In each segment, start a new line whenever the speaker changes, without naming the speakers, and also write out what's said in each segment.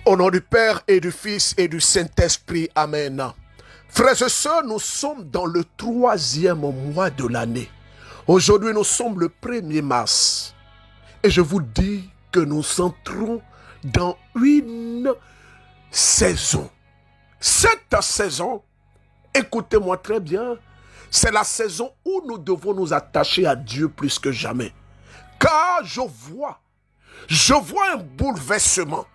Au nom du Père et du Fils et du Saint-Esprit, Amen. Frères et sœurs, nous sommes dans le 3e mois de l'année. Aujourd'hui, nous sommes le 1er mars. Et je vous dis que nous entrons dans une saison. Cette saison, écoutez-moi très bien, c'est la saison où nous devons nous attacher à Dieu plus que jamais. Car je vois un bouleversement.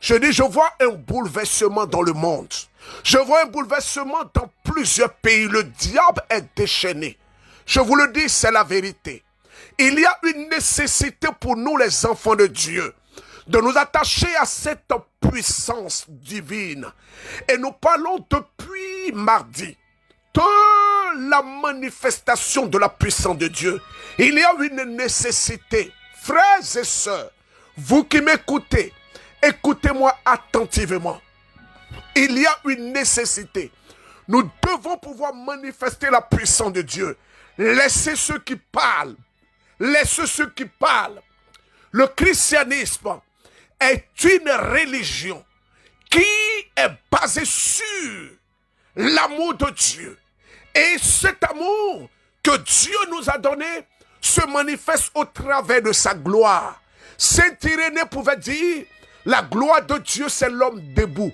Je dis, je vois un bouleversement dans le monde. Je vois un bouleversement dans plusieurs pays. Le diable est déchaîné. Je vous le dis, c'est la vérité. Il y a une nécessité pour nous, les enfants de Dieu, de nous attacher à cette puissance divine. Et nous parlons depuis mardi de la manifestation de la puissance de Dieu. Il y a une nécessité. Frères et sœurs, vous qui m'écoutez, écoutez-moi attentivement. Il y a une nécessité. Nous devons pouvoir manifester la puissance de Dieu. Laissez ceux qui parlent. Laissez ceux qui parlent. Le christianisme est une religion qui est basée sur l'amour de Dieu. Et cet amour que Dieu nous a donné se manifeste au travers de sa gloire. Saint Irénée pouvait dire, la gloire de Dieu, c'est l'homme debout.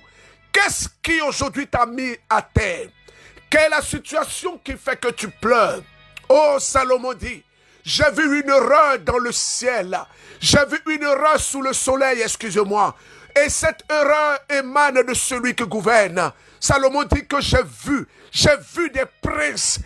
Qu'est-ce qui aujourd'hui t'a mis à terre? Quelle est la situation qui fait que tu pleures? Oh, Salomon dit, j'ai vu une erreur dans le ciel. J'ai vu une erreur sous le soleil, excusez-moi. Et cette erreur émane de celui qui gouverne. Salomon dit que j'ai vu des princes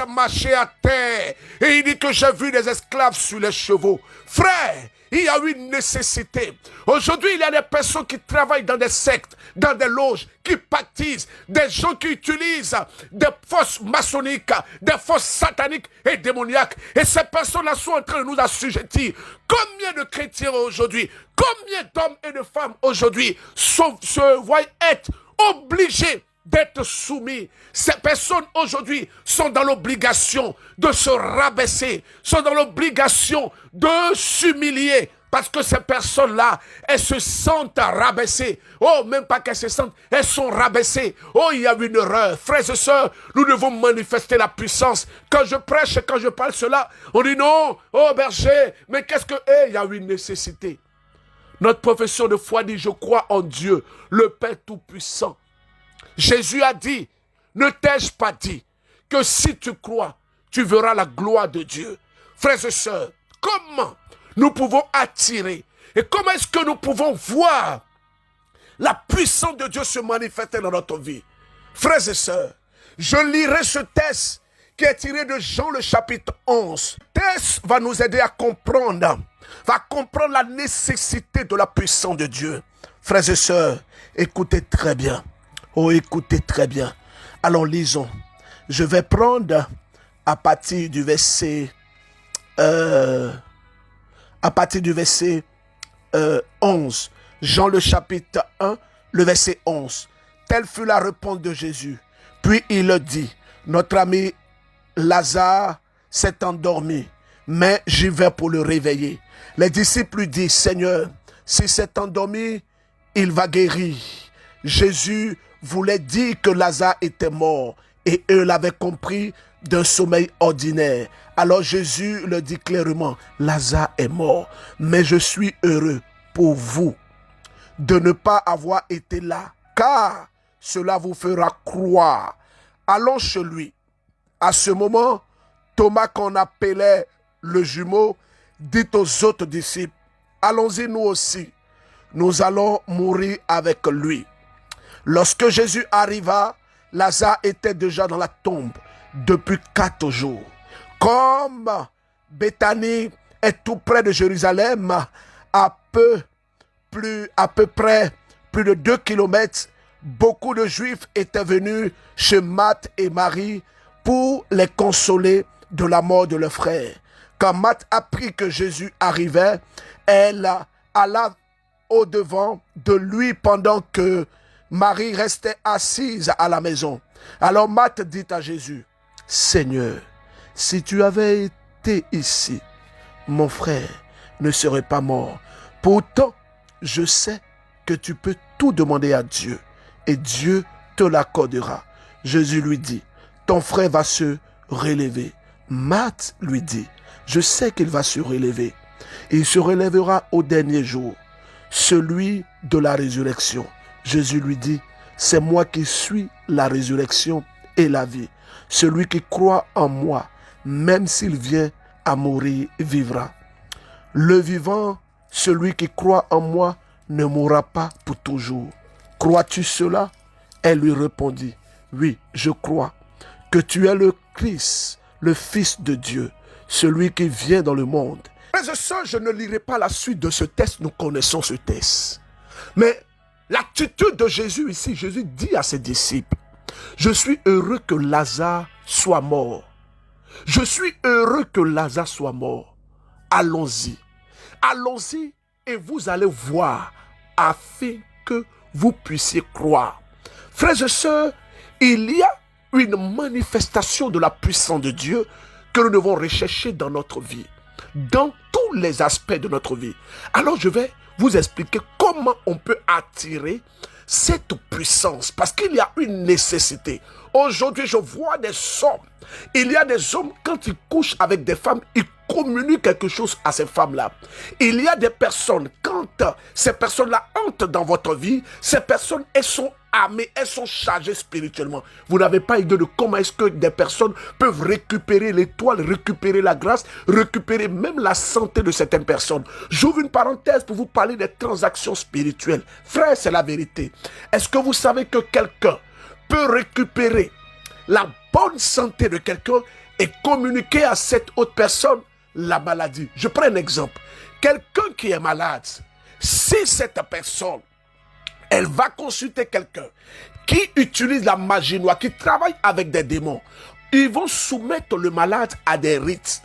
marcher à terre. Et il dit que j'ai vu des esclaves sur les chevaux. Frère, il y a une nécessité. Aujourd'hui, il y a des personnes qui travaillent dans des sectes, dans des loges, qui pactisent, des gens qui utilisent des forces maçonniques, des forces sataniques et démoniaques. Et ces personnes-là sont en train de nous assujettir. Combien de chrétiens aujourd'hui, combien d'hommes et de femmes aujourd'hui se voient être obligés d'être soumis. Ces personnes aujourd'hui sont dans l'obligation de se rabaisser, sont dans l'obligation de s'humilier, parce que ces personnes-là, elles se sentent rabaissées. Oh, même pas qu'elles se sentent, elles sont rabaissées. Oh, il y a une erreur. Frères et sœurs, nous devons manifester la puissance. Quand je prêche, quand je parle cela, on dit non, oh berger, mais qu'est-ce que... il y a une nécessité. Notre profession de foi dit, je crois en Dieu, le Père Tout-Puissant. Jésus a dit, ne t'ai-je pas dit que si tu crois, tu verras la gloire de Dieu. Frères et sœurs, comment nous pouvons attirer et comment est-ce que nous pouvons voir la puissance de Dieu se manifester dans notre vie? Frères et sœurs, je lirai ce texte qui est tiré de Jean le chapitre 11. Ce texte va nous aider à comprendre, la nécessité de la puissance de Dieu. Frères et sœurs, écoutez très bien. Oh, écoutez très bien. Alors, lisons. Je vais prendre à partir du verset 11. Jean le chapitre 1, le verset 11. Telle fut la réponse de Jésus. Puis il dit, notre ami Lazare s'est endormi, mais j'y vais pour le réveiller. Les disciples lui disent, Seigneur, s'il s'est endormi, il va guérir. Jésus voulait dire que Lazare était mort et eux l'avaient compris d'un sommeil ordinaire. Alors Jésus le dit clairement, Lazare est mort, mais je suis heureux pour vous de ne pas avoir été là, car cela vous fera croire. Allons chez lui. À ce moment, Thomas, qu'on appelait le jumeau, dit aux autres disciples, allons-y nous aussi, nous allons mourir avec lui. Lorsque Jésus arriva, Lazare était déjà dans la tombe depuis 4 jours. Comme Béthanie est tout près de Jérusalem, à peu près plus de 2 kilomètres, beaucoup de Juifs étaient venus chez Marthe et Marie pour les consoler de la mort de leur frère. Quand Marthe apprit que Jésus arrivait, elle alla au-devant de lui pendant que Marie restait assise à la maison. Alors Marthe dit à Jésus, Seigneur, si tu avais été ici, mon frère ne serait pas mort. Pourtant, je sais que tu peux tout demander à Dieu et Dieu te l'accordera. Jésus lui dit, ton frère va se relever. Marthe lui dit, je sais qu'il va se relever. Et il se relèvera au dernier jour, celui de la résurrection. Jésus lui dit, c'est moi qui suis la résurrection et la vie. Celui qui croit en moi, même s'il vient à mourir, vivra. Le vivant, celui qui croit en moi, ne mourra pas pour toujours. Crois-tu cela? Elle lui répondit, oui, je crois que tu es le Christ, le Fils de Dieu, celui qui vient dans le monde. Frères et sœurs, je ne lirai pas la suite de ce texte, nous connaissons ce texte. Mais l'attitude de Jésus ici, Jésus dit à ses disciples, je suis heureux que Lazare soit mort. Je suis heureux que Lazare soit mort. Allons-y. Allons-y et vous allez voir afin que vous puissiez croire. Frères et sœurs, il y a une manifestation de la puissance de Dieu que nous devons rechercher dans notre vie, dans tous les aspects de notre vie. Alors je vais vous expliquer comment on peut attirer cette puissance, parce qu'il y a une nécessité. Aujourd'hui, je vois des hommes. Il y a des hommes, quand ils couchent avec des femmes, ils communiquent quelque chose à ces femmes-là. Il y a des personnes, quand ces personnes-là entrent dans votre vie, ces personnes, elles sont armées, elles sont chargées spirituellement. Vous n'avez pas idée de comment est-ce que des personnes peuvent récupérer l'étoile, récupérer la grâce, récupérer même la santé de certaines personnes. J'ouvre une parenthèse pour vous parler des transactions spirituelles. Frère, c'est la vérité. Est-ce que vous savez que quelqu'un peut récupérer la bonne santé de quelqu'un et communiquer à cette autre personne la maladie? Je prends un exemple. Quelqu'un qui est malade, si cette personne, elle va consulter quelqu'un qui utilise la magie noire, qui travaille avec des démons, ils vont soumettre le malade à des rites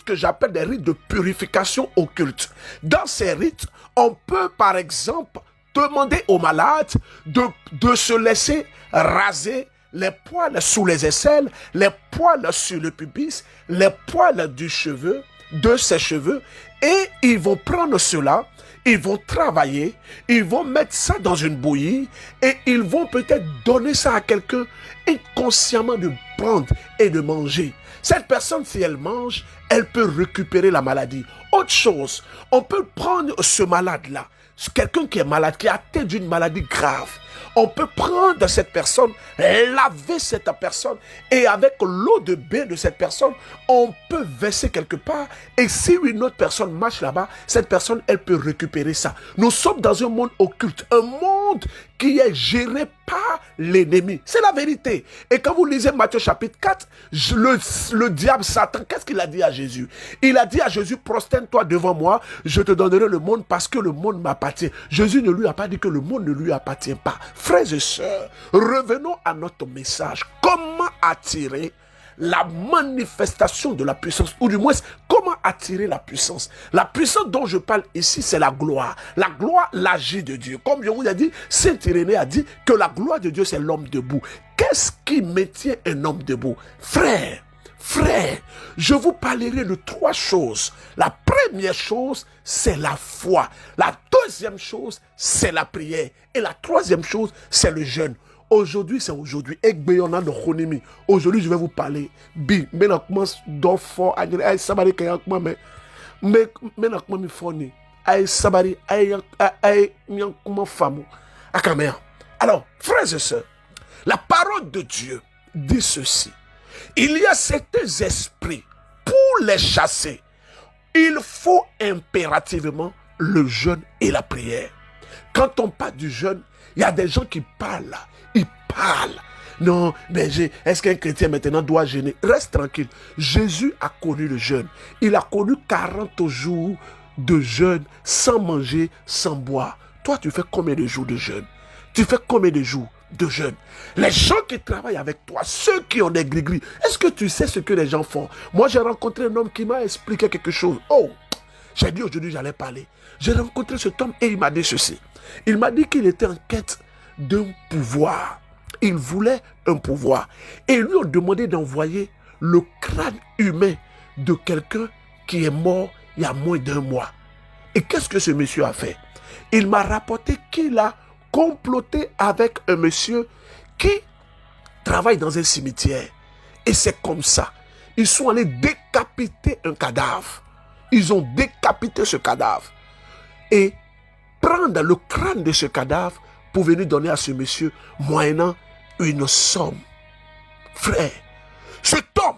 que j'appelle des rites de purification occulte. Dans ces rites, on peut par exemple demander au malade de se laisser raser les poils sous les aisselles, les poils sur le pubis, les poils du cheveu, de ses cheveux, et ils vont prendre cela, ils vont travailler, ils vont mettre ça dans une bouillie, et ils vont peut-être donner ça à quelqu'un, inconsciemment de prendre et de manger. Cette personne, si elle mange, elle peut récupérer la maladie. Autre chose, on peut prendre ce malade-là, quelqu'un qui est malade, qui est atteint d'une maladie grave. On peut prendre cette personne, laver cette personne, et avec l'eau de bain de cette personne, on peut verser quelque part. Et si une autre personne marche là-bas, cette personne, elle peut récupérer ça. Nous sommes dans un monde occulte, un monde qui est géré par l'ennemi. C'est la vérité. Et quand vous lisez Matthieu chapitre 4, le diable, Satan, qu'est-ce qu'il a dit à Jésus? Il a dit à Jésus, prosterne-toi devant moi, je te donnerai le monde parce que le monde m'appartient. Jésus ne lui a pas dit que le monde ne lui appartient pas. Frères et sœurs, revenons à notre message. Comment attirer la manifestation de la puissance, ou du moins, comment attirer la puissance? La puissance dont je parle ici, c'est la gloire. La gloire, l'agir de Dieu. Comme je vous ai dit, Saint Irénée a dit que la gloire de Dieu, c'est l'homme debout. Qu'est-ce qui maintient un homme debout? Frère, je vous parlerai de 3 choses. La première chose, c'est la foi. La deuxième chose, c'est la prière. Et la troisième chose, c'est le jeûne. Aujourd'hui, c'est aujourd'hui. Aujourd'hui, je vais vous parler. Alors, frères et sœurs, la parole de Dieu dit ceci. Il y a certains esprits, pour les chasser, il faut impérativement le jeûne et la prière. Quand on parle du jeûne, il y a des gens qui parlent là. Ils parlent. Non, mais est-ce qu'un chrétien maintenant doit jeûner? Reste tranquille. Jésus a connu le jeûne. Il a connu 40 jours de jeûne sans manger, sans boire. Toi, tu fais combien de jours de jeûne? Tu fais combien de jours de jeûne? Les gens qui travaillent avec toi, ceux qui ont des gris-gris, est-ce que tu sais ce que les gens font? Moi, j'ai rencontré un homme qui m'a expliqué quelque chose. Oh, j'ai dit aujourd'hui, j'allais parler. J'ai rencontré cet homme et il m'a dit ceci. Il m'a dit qu'il était en quête d'un pouvoir. Il voulait un pouvoir. Et lui ont demandé d'envoyer le crâne humain de quelqu'un qui est mort il y a moins d'1 mois. Et qu'est-ce que ce monsieur a fait? Il m'a rapporté qu'il a comploté avec un monsieur qui travaille dans un cimetière. Et c'est comme ça. Ils sont allés décapiter un cadavre. Ils ont décapité ce cadavre. Et prendre le crâne de ce cadavre pour venir donner à ce monsieur moyennant une somme. Frère, cet homme,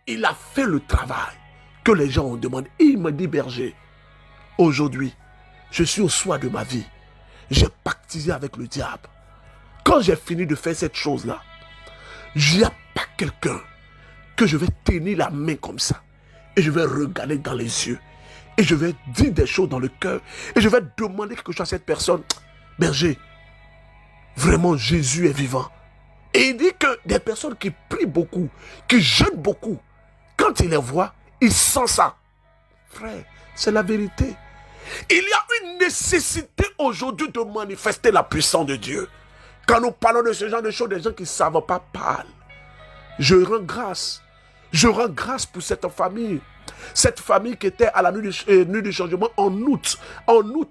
il a fait le travail que les gens ont demandé. Il me dit, berger, aujourd'hui, je suis au soir de ma vie. J'ai pactisé avec le diable. Quand j'ai fini de faire cette chose-là, il n'y a pas quelqu'un que je vais tenir la main comme ça. Et je vais regarder dans les yeux. Et je vais dire des choses dans le cœur. Et je vais demander quelque chose à cette personne. Berger, vraiment Jésus est vivant. Et il dit que des personnes qui prient beaucoup, qui jeûnent beaucoup, quand ils les voient, ils sentent ça. Frère, c'est la vérité. Il y a une nécessité aujourd'hui de manifester la puissance de Dieu. Quand nous parlons de ce genre de choses, des gens qui ne savent pas parler. Je rends grâce. Je rends grâce pour cette famille. Cette famille qui était à la nuit du changement en août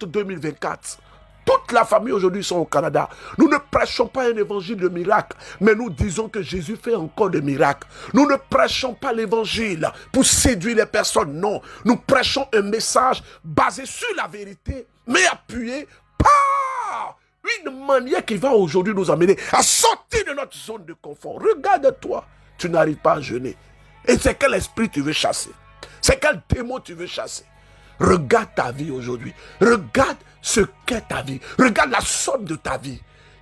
2024. Toute la famille aujourd'hui sont au Canada. Nous ne prêchons pas un évangile de miracle, mais nous disons que Jésus fait encore des miracles. Nous ne prêchons pas l'évangile pour séduire les personnes, non. Nous prêchons un message basé sur la vérité, mais appuyé par une manière qui va aujourd'hui nous amener à sortir de notre zone de confort. Regarde-toi, tu n'arrives pas à jeûner. Et c'est quel esprit tu veux chasser? C'est quel démon tu veux chasser? Regarde ta vie aujourd'hui. Regarde ce qu'est ta vie. Regarde la somme de ta vie.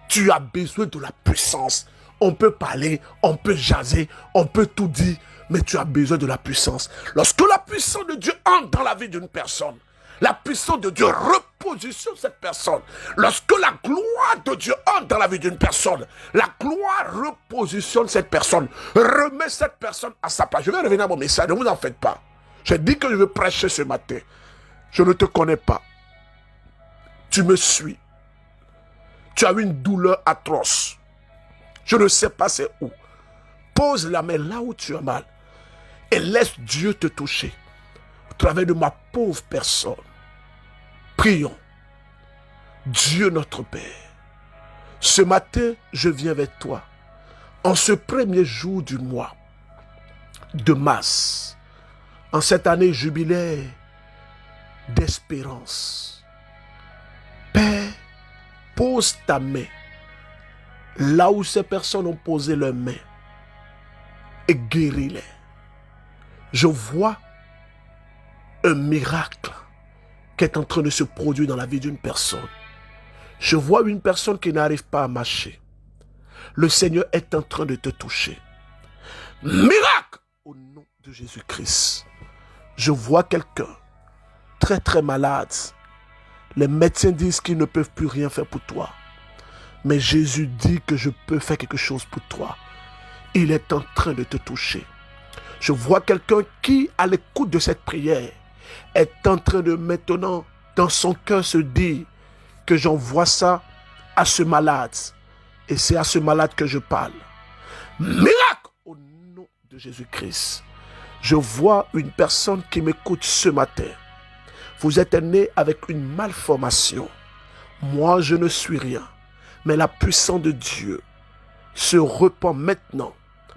Tu as besoin de la puissance. On peut parler, on peut jaser, on peut tout dire, mais tu as besoin de la puissance. Lorsque la puissance de Dieu entre dans la vie d'une personne, la puissance de Dieu repositionne cette personne. Lorsque la gloire de Dieu entre dans la vie d'une personne, la gloire repositionne cette personne, remet cette personne à sa place. Je vais revenir à mon message, ne vous en faites pas. J'ai dit que je veux prêcher ce matin. Je ne te connais pas. Tu me suis. Tu as une douleur atroce. Je ne sais pas c'est où. Pose la main là où tu as mal et laisse Dieu te toucher. Au travers de ma pauvre personne. Prions. Dieu notre Père, ce matin, je viens vers toi. En ce premier jour du mois de mars, en cette année jubilaire d'espérance. Père, pose ta main là où ces personnes ont posé leurs mains et guéris-les. Je vois un miracle qui est en train de se produire dans la vie d'une personne. Je vois une personne qui n'arrive pas à marcher. Le Seigneur est en train de te toucher. Miracle au nom de Jésus-Christ. Je vois quelqu'un très très malade. Les médecins disent qu'ils ne peuvent plus rien faire pour toi. Mais Jésus dit que je peux faire quelque chose pour toi. Il est en train de te toucher. Je vois quelqu'un qui, à l'écoute de cette prière, est en train de maintenant, dans son cœur, se dire que j'envoie ça à ce malade. Et c'est à ce malade que je parle. Miracle au nom de Jésus-Christ. Je vois une personne qui m'écoute ce matin. Vous êtes né avec une malformation. Moi, je ne suis rien. Mais la puissance de Dieu se répand maintenant,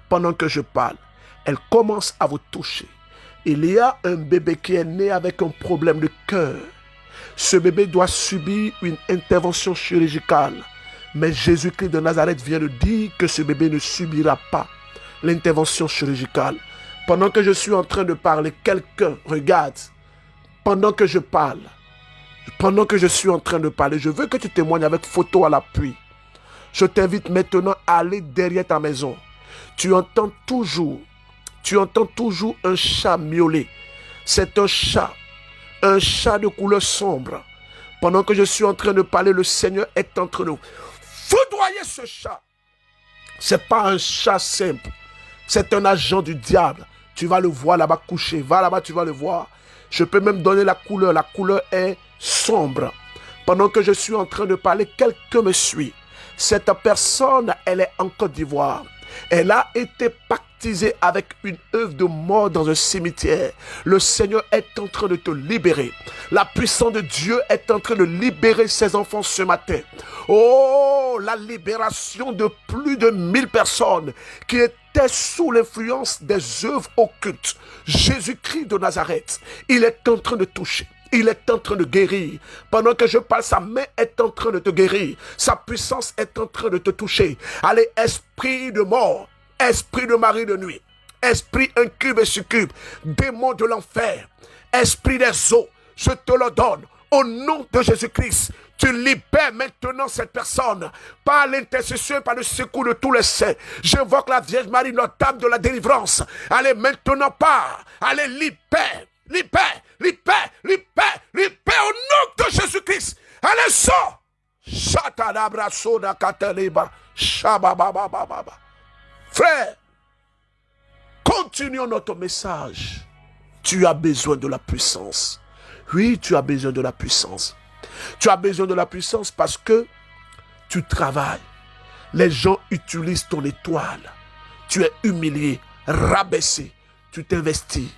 pendant que je parle. Elle commence à vous toucher. Il y a un bébé qui est né avec un problème de cœur. Ce bébé doit subir une intervention chirurgicale. Mais Jésus-Christ de Nazareth vient de dire que ce bébé ne subira pas l'intervention chirurgicale. Pendant que je suis en train de parler, quelqu'un regarde. Pendant que je parle, pendant que je suis en train de parler, je veux que tu témoignes avec photo à l'appui. Je t'invite maintenant à aller derrière ta maison. Tu entends toujours un chat miauler. C'est un chat de couleur sombre. Pendant que je suis en train de parler, le Seigneur est en train de foudroyer ce chat. C'est pas un chat simple. C'est un agent du diable. Tu vas le voir là-bas couché. Va là-bas, tu vas le voir. Je peux même donner la couleur. La couleur est sombre. Pendant que je suis en train de parler, quelqu'un me suit. Cette personne, elle est en Côte d'Ivoire. Elle a été pactisée avec une œuvre de mort dans un cimetière. Le Seigneur est en train de te libérer. La puissance de Dieu est en train de libérer ses enfants ce matin. Oh, la libération de plus de 1000 personnes qui étaient sous l'influence des œuvres occultes. Jésus-Christ de Nazareth, il est en train de toucher. Il est en train de guérir. Pendant que je parle, sa main est en train de te guérir. Sa puissance est en train de te toucher. Allez, esprit de mort, esprit de mari de nuit, esprit incube et succube, démon de l'enfer, esprit des eaux, je te le donne. Au nom de Jésus-Christ, tu libères maintenant cette personne par l'intercession et par le secours de tous les saints. J'invoque la Vierge Marie, notre Dame de la délivrance. Allez, maintenant pas. Allez, libère. Libère, libère, libère, libère au nom de Jésus-Christ. Allez, sors. Frère, continuons notre message. Tu as besoin de la puissance. Oui, tu as besoin de la puissance. Tu as besoin de la puissance parce que tu travailles. Les gens utilisent ton étoile. Tu es humilié, rabaissé. Tu t'investis.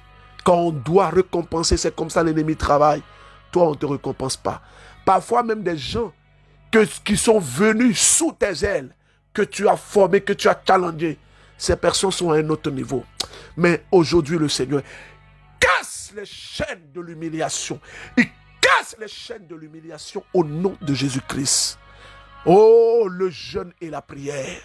Quand on doit récompenser, c'est comme ça l'ennemi travaille. Toi, on ne te récompense pas. Parfois même des gens qui sont venus sous tes ailes, que tu as formés, que tu as challengés. Ces personnes sont à un autre niveau. Mais aujourd'hui, le Seigneur casse les chaînes de l'humiliation. Il casse les chaînes de l'humiliation au nom de Jésus-Christ. Oh, le jeûne et la prière.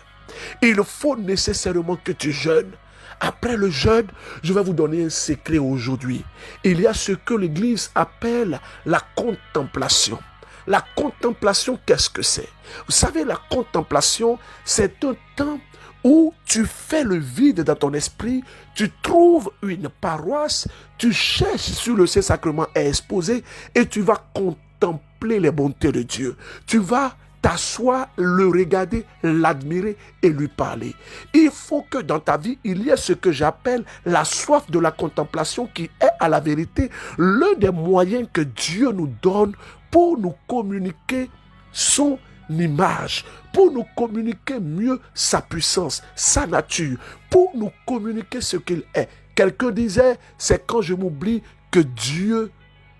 Il faut nécessairement que tu jeûnes. Après le jeûne, je vais vous donner un secret aujourd'hui. Il y a ce que l'Église appelle la contemplation. La contemplation, qu'est-ce que c'est? Vous savez, la contemplation, c'est un temps où tu fais le vide dans ton esprit, tu trouves une paroisse, tu cherches sur le Saint-Sacrement à exposer et tu vas contempler les bontés de Dieu. Tu vas t'asseoir, le regarder, l'admirer et lui parler. Il faut que dans ta vie, il y ait ce que j'appelle la soif de la contemplation qui est à la vérité l'un des moyens que Dieu nous donne pour nous communiquer son image, pour nous communiquer mieux sa puissance, sa nature, pour nous communiquer ce qu'il est. Quelqu'un disait, c'est quand je m'oublie que Dieu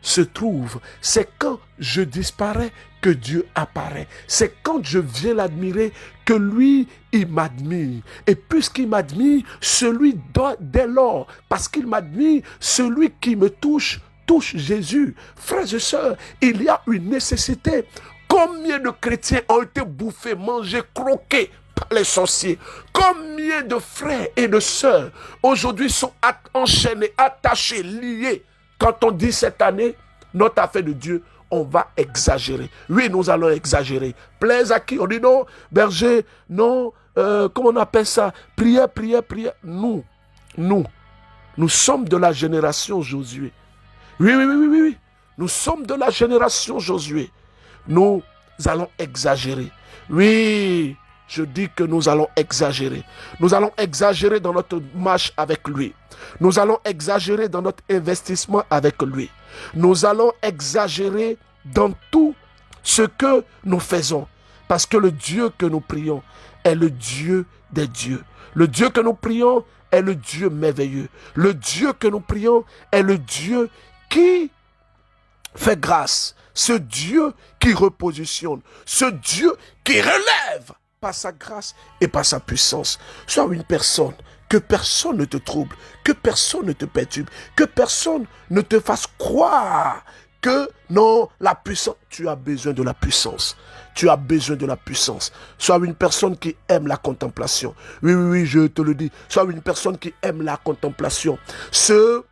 se trouve. C'est quand je disparais que Dieu apparaît. C'est quand je viens l'admirer que lui, il m'admire. Et puisqu'il m'admire, celui dès lors, parce qu'il m'admire, celui qui me touche, touche Jésus. Frères et sœurs, il y a une nécessité. Combien de chrétiens ont été bouffés, mangés, croqués par les sorciers? Combien de frères et de sœurs aujourd'hui sont enchaînés, attachés, liés? Quand on dit cette année, notre affaire de Dieu, on va exagérer. Oui, nous allons exagérer. Plaise à qui? On dit non, berger, non, comment on appelle ça? Prière, prière, prière. Nous sommes de la génération Josué. Oui. Nous sommes de la génération Josué. Nous allons exagérer. Oui, je dis que nous allons exagérer. Nous allons exagérer dans notre marche avec lui. Nous allons exagérer dans notre investissement avec lui. Nous allons exagérer dans tout ce que nous faisons. Parce que le Dieu que nous prions est le Dieu des dieux. Le Dieu que nous prions est le Dieu merveilleux. Le Dieu que nous prions est le Dieu qui fait grâce. Ce Dieu qui repositionne. Ce Dieu qui relève par sa grâce et par sa puissance. Sois une personne, que personne ne te trouble, que personne ne te perturbe, que personne ne te fasse croire que non, la puissance, tu as besoin de la puissance. Tu as besoin de la puissance. Sois une personne qui aime la contemplation. Oui, je te le dis. Sois une personne qui aime la contemplation. Ce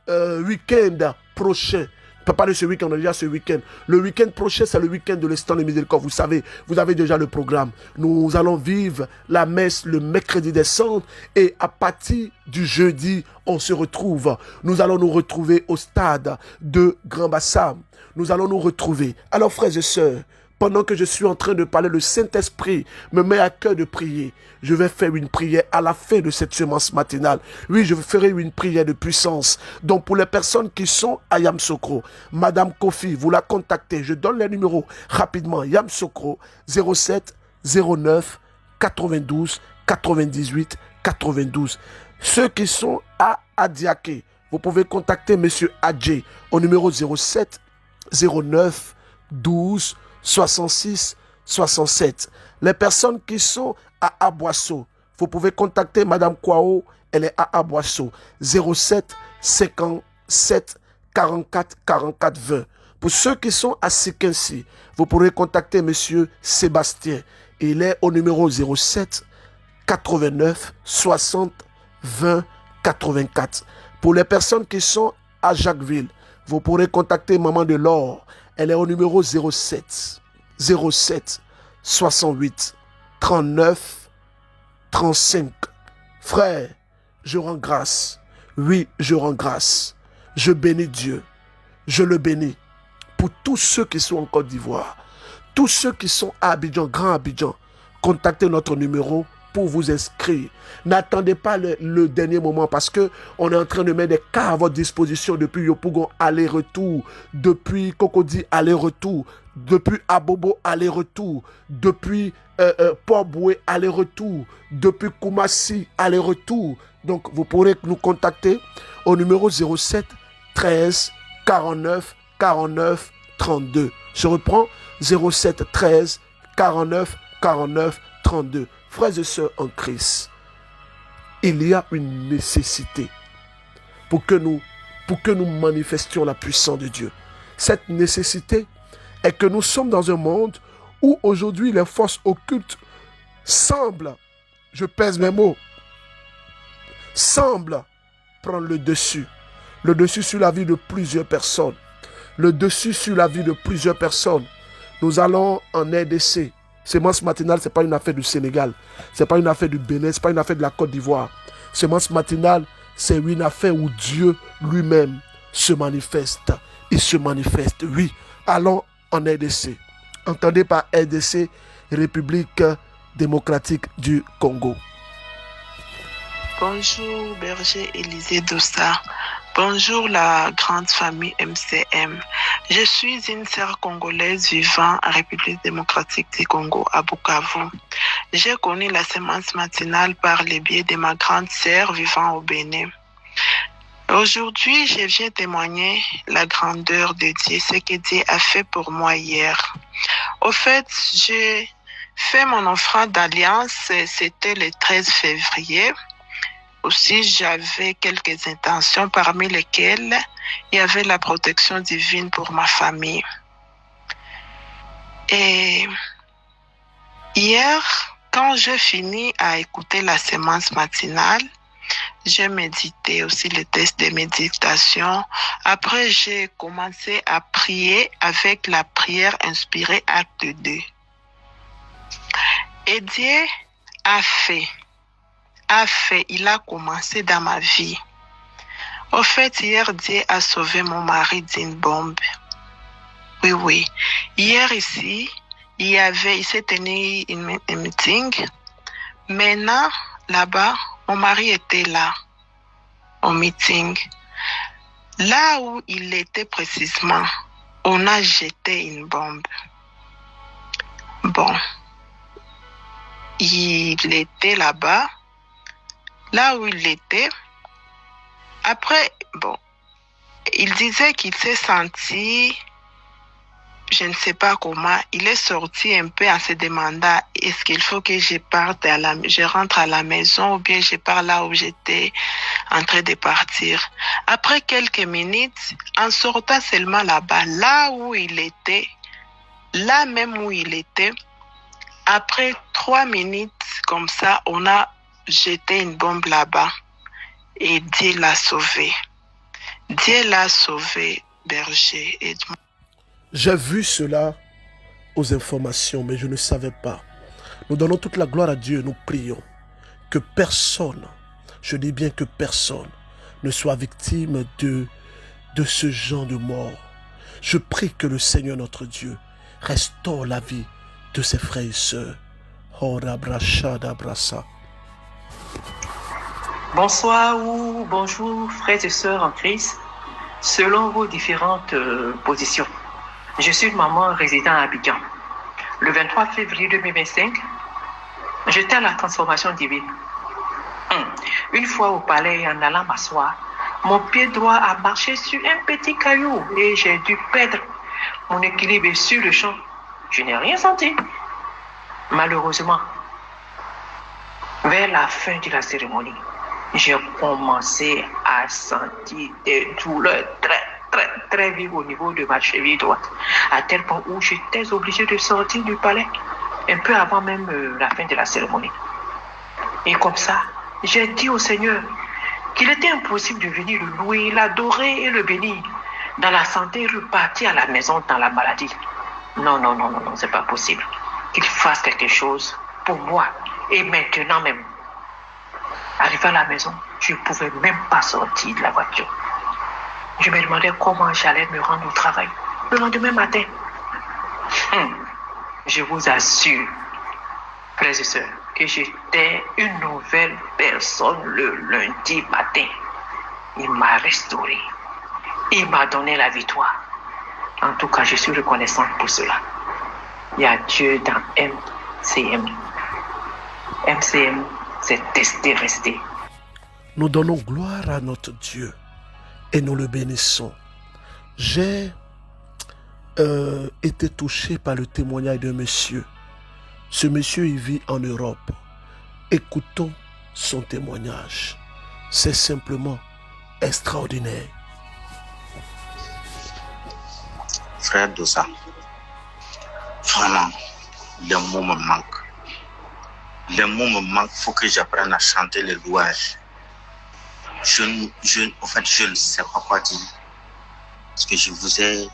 week-end prochain, on peut parler de ce week-end, on a déjà ce week-end. Le week-end prochain, c'est le week-end de l'instant de miséricorde. Vous savez, vous avez déjà le programme. Nous allons vivre la messe le mercredi des cendres et à partir du jeudi, on se retrouve. Nous allons nous retrouver au stade de Grand Bassam. Nous allons nous retrouver. Alors, frères et sœurs, pendant que je suis en train de parler, le Saint-Esprit me met à cœur de prier. Je vais faire une prière à la fin de cette semence matinale. Oui, je ferai une prière de puissance. Donc, pour les personnes qui sont à Yamoussoukro, Madame Kofi, vous la contactez. Je donne les numéros rapidement. Yamoussoukro, 07 09 92 98 92. Ceux qui sont à Adiaké, vous pouvez contacter M. Adjé au numéro 07 09 12 66 67. Les personnes qui sont à Aboisseau, vous pouvez contacter Madame Kwao, elle est à Aboisseau, 07 57 44 44 20. Pour ceux qui sont à Sikensi, vous pourrez contacter Monsieur Sébastien. Il est au numéro 07 89 60 20 84. Pour les personnes qui sont à Jacquesville, vous pourrez contacter Maman de l'Or. Elle est au numéro 07 68 39 35. Frère, je rends grâce. Oui, je rends grâce. Je bénis Dieu. Je le bénis pour tous ceux qui sont en Côte d'Ivoire. Tous ceux qui sont à Abidjan, Grand Abidjan. Contactez notre numéro pour vous inscrire. N'attendez pas le dernier moment parce qu'on est en train de mettre des cas à votre disposition depuis Yopougon aller-retour, depuis Cocody aller-retour, depuis Abobo aller-retour, depuis Port-Boué aller-retour, depuis Koumassi aller-retour. Donc vous pourrez nous contacter au numéro 07 13 49 49 32. Je reprends 07 13 49 49 32. Frères et sœurs en Christ, il y a une nécessité pour que nous manifestions la puissance de Dieu. Cette nécessité est que nous sommes dans un monde où aujourd'hui les forces occultes semblent, je pèse mes mots, semblent prendre le dessus sur la vie de plusieurs personnes, le dessus sur la vie de plusieurs personnes. Nous allons en RDC. Semence matinale, ce n'est pas une affaire du Sénégal. Ce n'est pas une affaire du Bénin. Ce n'est pas une affaire de la Côte d'Ivoire. Semence matinale, c'est une affaire où Dieu lui-même se manifeste. Il se manifeste. Oui, allons en RDC. Entendez par RDC, République démocratique du Congo.
Bonjour, berger Élisée Dossa. Bonjour la grande famille MCM. Je suis une sœur congolaise vivant en République démocratique du Congo, à Bukavu. J'ai connu la sémence matinale par le biais de ma grande sœur vivant au Bénin. Aujourd'hui, je viens témoigner la grandeur de Dieu, ce que Dieu a fait pour moi hier. Au fait, j'ai fait mon offrande d'alliance, c'était le 13 février. Aussi, j'avais quelques intentions parmi lesquelles il y avait la protection divine pour ma famille. Et hier, quand j'ai fini à écouter la sémence matinale, j'ai médité aussi le test de méditation. Après, j'ai commencé à prier avec la prière inspirée acte 2. Et Dieu a fait, il a commencé dans ma vie. Au fait, hier, Dieu a sauvé mon mari d'une bombe. Oui. Hier ici, il s'est tenu un meeting. Maintenant, là-bas, mon mari était là, au meeting. Là où il était précisément, on a jeté une bombe. Bon, il était là-bas. Là où il était, après, il disait qu'il s'est senti, je ne sais pas comment, il est sorti un peu en se demandant, est-ce qu'il faut que je rentre à la maison ou bien je pars là où j'étais en train de partir. Après quelques minutes, en sortant seulement là-bas, là même où il était, après 3 minutes comme ça, on a jeté une bombe là-bas et Dieu l'a sauvé. Dieu l'a sauvé, berger.
J'ai vu cela aux informations, mais je ne savais pas. Nous donnons toute la gloire à Dieu, nous prions que personne, je dis bien que personne, ne soit victime de ce genre de mort. Je prie que le Seigneur notre Dieu restaure la vie de ses frères et sœurs.
Bonsoir ou bonjour frères et sœurs en Christ, selon vos différentes positions. Je suis une maman résidant à Abidjan. Le 23 février 2025, J'étais à la transformation divine. Une fois au palais, en allant m'asseoir, mon pied droit a marché sur un petit caillou et j'ai dû perdre mon équilibre et sur le champ. Je n'ai rien senti. Malheureusement, vers la fin de la cérémonie, j'ai commencé à sentir des douleurs très vives au niveau de ma cheville droite, à tel point où j'étais obligé de sortir du palais un peu avant même la fin de la cérémonie. Et comme ça, j'ai dit au Seigneur qu'il était impossible de venir le louer, l'adorer et le bénir dans la santé et repartir à la maison dans la maladie. Non, c'est pas possible. Qu'il fasse quelque chose pour moi et maintenant même. Arrivé à la maison, je ne pouvais même pas sortir de la voiture. Je me demandais comment j'allais me rendre au travail le lendemain matin. Je vous assure, frères et sœurs, que j'étais une nouvelle personne le lundi matin. Il m'a restauré. Il m'a donné la victoire. En tout cas, je suis reconnaissante pour cela. Il y a Dieu dans MCM. MCM, c'est tester, rester.
Nous donnons gloire à notre Dieu et nous le bénissons. J'ai été touché par le témoignage d'un monsieur. Ce monsieur, il vit en Europe. Écoutons son témoignage. C'est simplement extraordinaire.
Frère Dossa, vraiment, les mots me manquent. Les mots me manquent, il faut que j'apprenne à chanter les louanges. Je ne sais pas quoi dire. Parce que je vous ai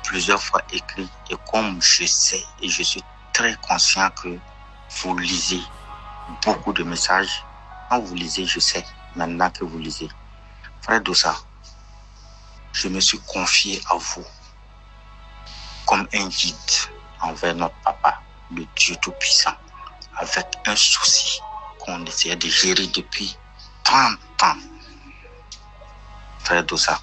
plusieurs fois écrit. Et comme je sais et je suis très conscient que vous lisez beaucoup de messages. Quand vous lisez, je sais maintenant que vous lisez. Frère Dossa, je me suis confié à vous comme un guide envers notre papa, le Dieu Tout-Puissant, avec un souci qu'on essayait de gérer depuis 30 ans. Frère Dossa,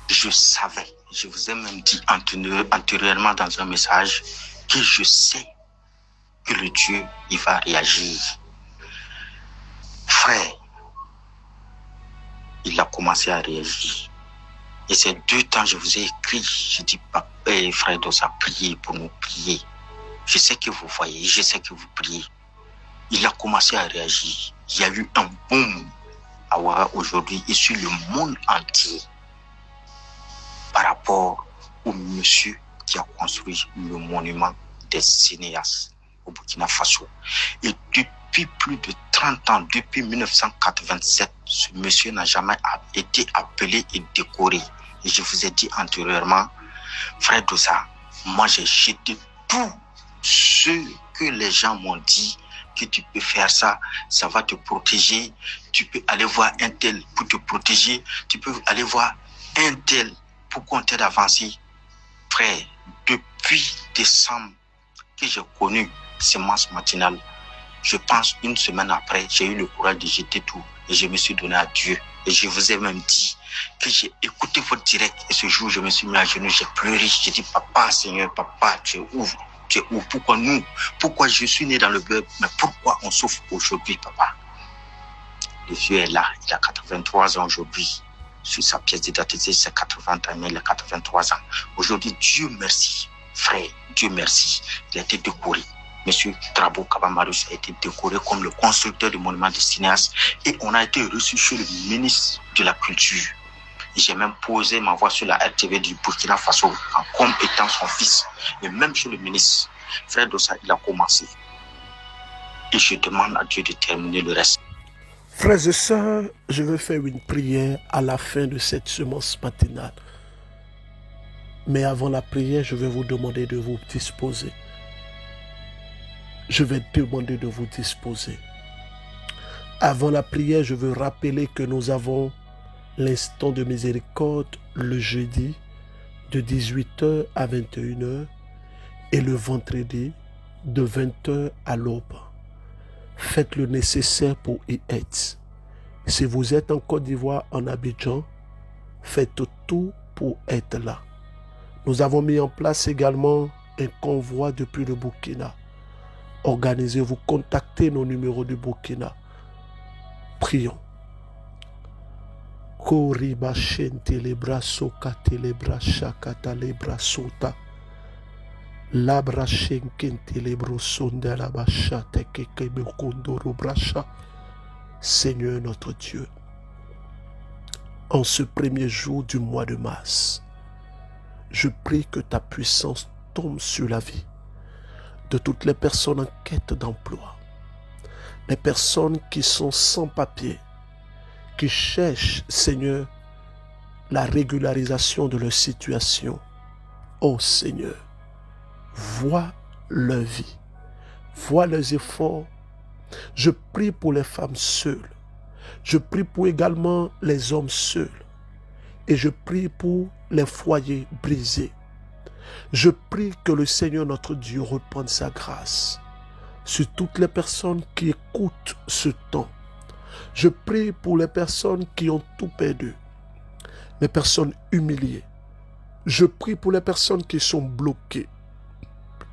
je savais, je vous ai même dit antérieurement dans un message, que je sais que le Dieu, il va réagir. Frère, il a commencé à réagir. Et ces 2 temps, je vous ai écrit, je dis, papa, frère Dossa, priez pour nous, prier. Je sais que vous voyez, je sais que vous priez. Il a commencé à réagir. Il y a eu un boom à Ouaga aujourd'hui et sur le monde entier par rapport au monsieur qui a construit le monument des cinéastes au Burkina Faso. Et depuis plus de 30 ans, depuis 1987, ce monsieur n'a jamais été appelé et décoré. Et je vous ai dit antérieurement, frère Dossa, moi j'ai jeté tout ce que les gens m'ont dit, que tu peux faire ça, ça va te protéger. Tu peux aller voir un tel pour te protéger. Tu peux aller voir un tel pour qu'on t'aide à avancer. Frère, depuis décembre que j'ai connu Semence Matinale, je pense une semaine après, j'ai eu le courage de jeter tout et je me suis donné à Dieu. Et je vous ai même dit que j'ai écouté votre direct et ce jour, je me suis mis à genoux, j'ai pleuré. J'ai dit, papa, Seigneur, papa, tu es où? Tu es où? Pourquoi nous? Pourquoi je suis né dans le beurre? Mais pourquoi on souffre aujourd'hui, papa? Le vieux est là, il a 83 ans aujourd'hui. Sur sa pièce d'identité, c'est 80 ans, mais il a 83 ans. Aujourd'hui, Dieu merci, frère, Dieu merci. Il a été décoré. Monsieur Trabo Kabamarus a été décoré comme le constructeur du monument des cinéastes et on a été reçu chez le ministre de la Culture. Et j'ai même posé ma voix sur la RTV du Burkina Faso comme étant son fils. Et même chez le ministre, frère Dossa, il a commencé. Et je demande à Dieu de terminer le reste.
Frères et sœurs, je vais faire une prière à la fin de cette semence matinale. Mais avant la prière, je vais vous demander de vous disposer. Je vais demander de vous disposer. Avant la prière, je veux rappeler que nous avons l'instant de miséricorde le jeudi de 18h à 21h et le vendredi de 20h à l'aube. Faites le nécessaire pour y être. Si vous êtes en Côte d'Ivoire, en Abidjan, faites tout pour être là. Nous avons mis en place également un convoi depuis le Burkina. Organisez-vous, contactez nos numéros du Burkina. Prions. Koriba shente lebra soka telebra shakata lebra sota. Labra shenkente lebro sonde la bacha teke bekondoro bracha. Seigneur notre Dieu, en ce premier jour du mois de mars, je prie que ta puissance tombe sur la vie de toutes les personnes en quête d'emploi, les personnes qui sont sans papier, qui cherchent, Seigneur, la régularisation de leur situation. Oh Seigneur, vois leur vie, vois leurs efforts. Je prie pour les femmes seules. Je prie pour également les hommes seuls. Et je prie pour les foyers brisés. Je prie que le Seigneur notre Dieu répande sa grâce sur toutes les personnes qui écoutent ce temps. Je prie pour les personnes qui ont tout perdu, les personnes humiliées. Je prie pour les personnes qui sont bloquées.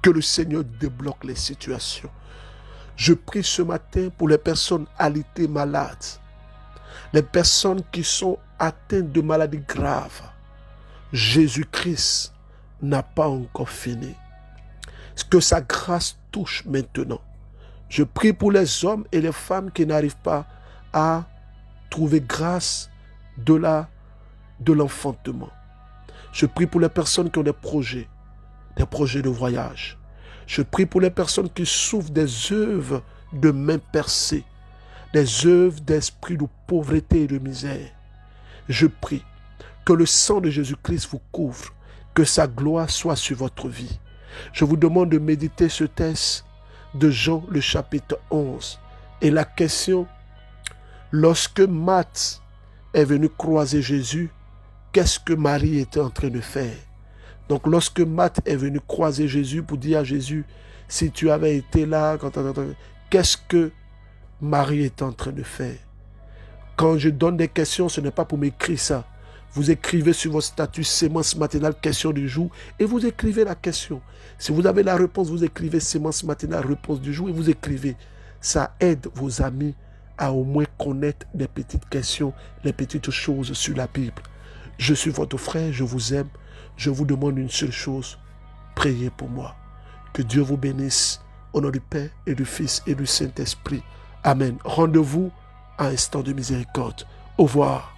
Que le Seigneur débloque les situations. Je prie ce matin pour les personnes alitées malades, les personnes qui sont atteintes de maladies graves. Jésus-Christ n'a pas encore fini. Que sa grâce touche maintenant. Je prie pour les hommes et les femmes qui n'arrivent pas à trouver grâce de l'enfantement. Je prie pour les personnes qui ont des projets de voyage. Je prie pour les personnes qui souffrent des œuvres de main percées, des œuvres d'esprit de pauvreté et de misère. Je prie que le sang de Jésus-Christ vous couvre, que sa gloire soit sur votre vie. Je vous demande de méditer ce texte de Jean, le chapitre 11. Et la question, lorsque Marthe est venue croiser Jésus, qu'est-ce que Marie était en train de faire? Donc lorsque Marthe est venue croiser Jésus pour dire à Jésus, si tu avais été là, qu'est-ce que Marie est en train de faire? Quand je donne des questions, ce n'est pas pour m'écrire ça. Vous écrivez sur votre statut sémence matinale, question du jour, et vous écrivez la question. Si vous avez la réponse, vous écrivez sémence matinale, réponse du jour, et vous écrivez. Ça aide vos amis à au moins connaître les petites questions, les petites choses sur la Bible. Je suis votre frère, je vous aime. Je vous demande une seule chose, priez pour moi. Que Dieu vous bénisse, au nom du Père et du Fils et du Saint-Esprit. Amen. Rendez-vous à un instant de miséricorde. Au revoir.